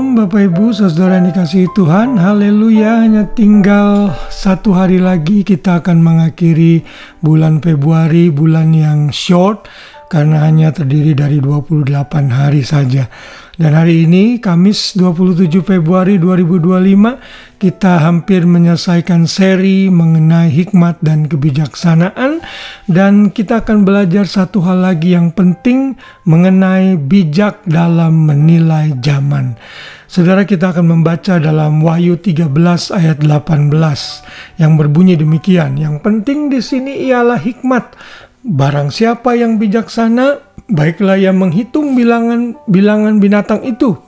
Shalom Bapak Ibu Saudara yang dikasihi Tuhan. Haleluya, hanya tinggal 1 hari lagi kita akan mengakhiri bulan Februari, bulan yang short karena hanya terdiri dari 28 hari saja. Dan hari ini Kamis 27 Februari 2025 kita hampir menyelesaikan seri mengenai hikmat dan kebijaksanaan, dan kita akan belajar satu hal lagi yang penting mengenai bijak dalam menilai zaman. Saudara, kita akan membaca dalam Wahyu 13 ayat 18 yang berbunyi demikian. Yang penting di sini ialah hikmat. Barang siapa yang bijaksana, baiklah yang menghitung bilangan binatang itu,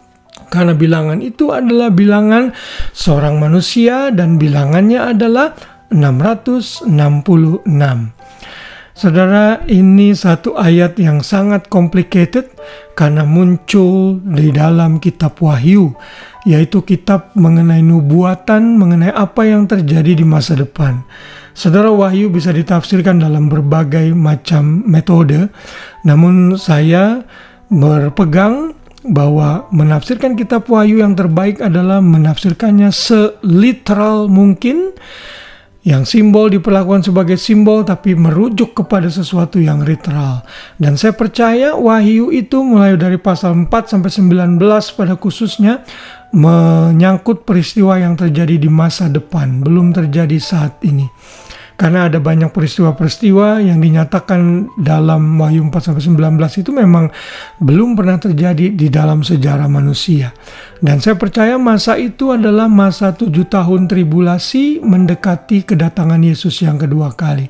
karena bilangan itu adalah bilangan seorang manusia dan bilangannya adalah 666. Saudara, ini satu ayat yang sangat complicated karena muncul di dalam kitab Wahyu, yaitu kitab mengenai nubuatan, mengenai apa yang terjadi di masa depan. Saudara, Wahyu bisa ditafsirkan dalam berbagai macam metode, namun saya berpegang bahwa menafsirkan kitab Wahyu yang terbaik adalah menafsirkannya seliteral mungkin, yang simbol diperlakukan sebagai simbol tapi merujuk kepada sesuatu yang literal. Dan saya percaya Wahyu itu mulai dari pasal 4 sampai 19 pada khususnya menyangkut peristiwa yang terjadi di masa depan, belum terjadi saat ini. Karena ada banyak peristiwa-peristiwa yang dinyatakan dalam Wahyu 4-19 itu memang belum pernah terjadi di dalam sejarah manusia. Dan saya percaya masa itu adalah masa 7 tahun tribulasi mendekati kedatangan Yesus yang kedua kali.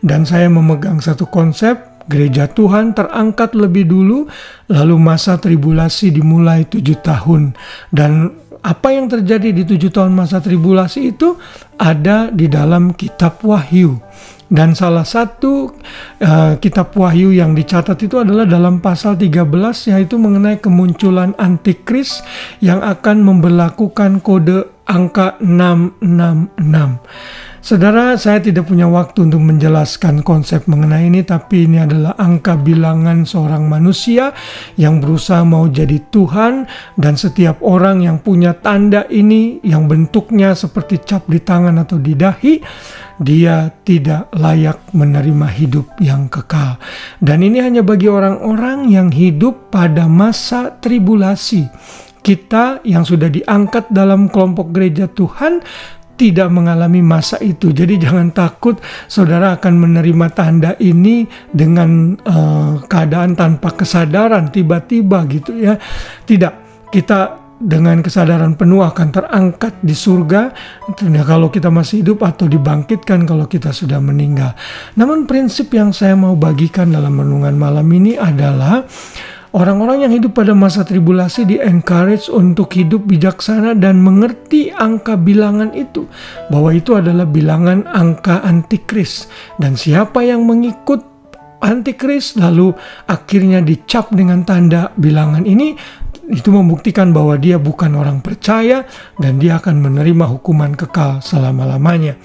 Dan saya memegang satu konsep, gereja Tuhan terangkat lebih dulu, lalu masa tribulasi dimulai 7 tahun. Dan apa yang terjadi di 7 tahun masa tribulasi itu ada di dalam kitab Wahyu. Dan salah satu kitab Wahyu yang dicatat itu adalah dalam pasal 13, yaitu mengenai kemunculan antikris yang akan memberlakukan kode angka 666. Saudara, saya tidak punya waktu untuk menjelaskan konsep mengenai ini, tapi ini adalah angka bilangan seorang manusia yang berusaha mau jadi Tuhan, dan setiap orang yang punya tanda ini yang bentuknya seperti cap di tangan atau di dahi, dia tidak layak menerima hidup yang kekal. Dan ini hanya bagi orang-orang yang hidup pada masa tribulasi. Kita yang sudah diangkat dalam kelompok gereja Tuhan tidak mengalami masa itu. Jadi jangan takut saudara akan menerima tanda ini dengan keadaan tanpa kesadaran tiba-tiba gitu ya. Tidak, kita dengan kesadaran penuh akan terangkat di surga kalau kita masih hidup, atau dibangkitkan kalau kita sudah meninggal. Namun prinsip yang saya mau bagikan dalam renungan malam ini adalah orang-orang yang hidup pada masa tribulasi di-encourage untuk hidup bijaksana dan mengerti angka bilangan itu, bahwa itu adalah bilangan angka antikris. Dan siapa yang mengikut antikris lalu akhirnya dicap dengan tanda bilangan ini, itu membuktikan bahwa dia bukan orang percaya dan dia akan menerima hukuman kekal selama-lamanya.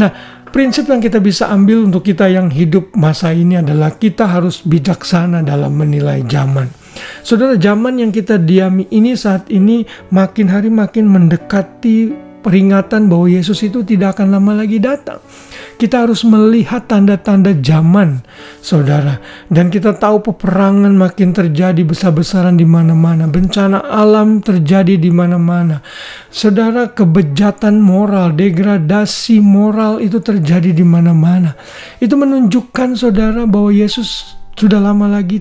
Nah, prinsip yang kita bisa ambil untuk kita yang hidup masa ini adalah kita harus bijaksana dalam menilai zaman. Saudara, zaman yang kita diami ini saat ini makin hari makin mendekati peringatan bahwa Yesus itu tidak akan lama lagi datang. Kita harus melihat tanda-tanda zaman, saudara. Dan kita tahu peperangan makin terjadi besar-besaran di mana-mana. Bencana alam terjadi di mana-mana. Saudara, kebejatan moral, degradasi moral itu terjadi di mana-mana. Itu menunjukkan saudara bahwa Yesus tidak lama lagi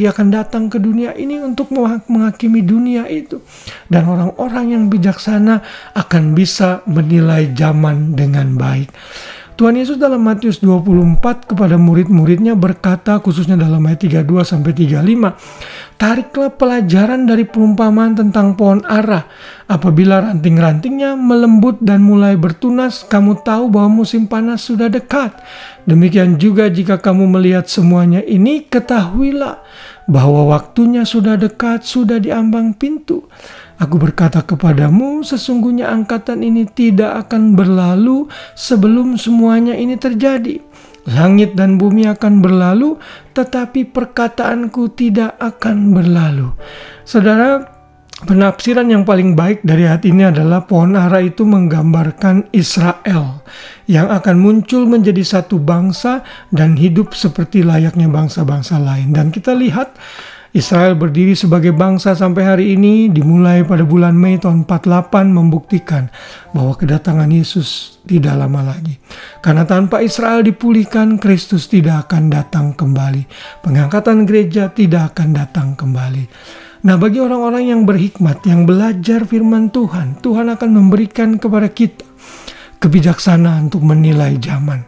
akan datang ke dunia ini untuk menghakimi dunia itu. Dan orang-orang yang bijaksana akan bisa menilai zaman dengan baik. Tuhan Yesus dalam Matius 24 kepada murid-muridnya berkata, khususnya dalam ayat 32-35, "Tariklah pelajaran dari perumpamaan tentang pohon ara. Apabila ranting-rantingnya melembut dan mulai bertunas, kamu tahu bahwa musim panas sudah dekat. Demikian juga jika kamu melihat semuanya ini, ketahuilah bahwa waktunya sudah dekat, sudah di ambang pintu. Aku berkata kepadamu, sesungguhnya angkatan ini tidak akan berlalu sebelum semuanya ini terjadi. Langit dan bumi akan berlalu, tetapi perkataanku tidak akan berlalu." Saudara, Penafsiran yang paling baik dari ayat ini adalah pohon ara itu menggambarkan Israel yang akan muncul menjadi satu bangsa dan hidup seperti layaknya bangsa-bangsa lain. Dan kita lihat Israel berdiri sebagai bangsa sampai hari ini, dimulai pada bulan Mei tahun 48, membuktikan bahwa kedatangan Yesus tidak lama lagi. Karena tanpa Israel dipulihkan, Kristus tidak akan datang kembali. Pengangkatan gereja tidak akan datang kembali. Nah, bagi orang-orang yang berhikmat, yang belajar firman Tuhan, Tuhan akan memberikan kepada kita kebijaksanaan untuk menilai zaman.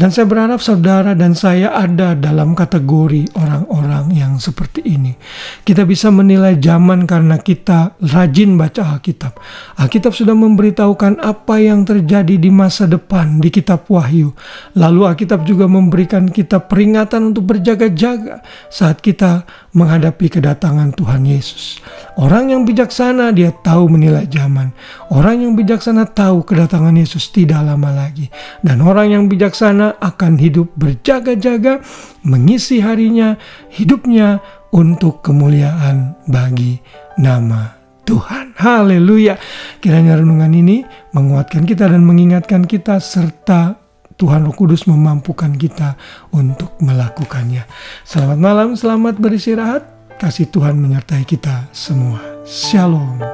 Dan saya berharap saudara dan saya ada dalam kategori orang-orang yang seperti ini. Kita bisa menilai zaman karena kita rajin baca Alkitab. Alkitab sudah memberitahukan apa yang terjadi di masa depan di kitab Wahyu. Lalu Alkitab juga memberikan kita peringatan untuk berjaga-jaga saat kita menghadapi kedatangan Tuhan Yesus. Orang yang bijaksana, dia tahu menilai zaman. Orang yang bijaksana tahu kedatangan Yesus tidak lama lagi. Dan orang yang bijaksana akan hidup berjaga-jaga, mengisi harinya, hidupnya untuk kemuliaan bagi nama Tuhan. Haleluya. Kiranya renungan ini menguatkan kita dan mengingatkan kita, serta Tuhan Roh Kudus memampukan kita untuk melakukannya. Selamat malam, selamat beristirahat. Kasih Tuhan menyertai kita semua. Shalom.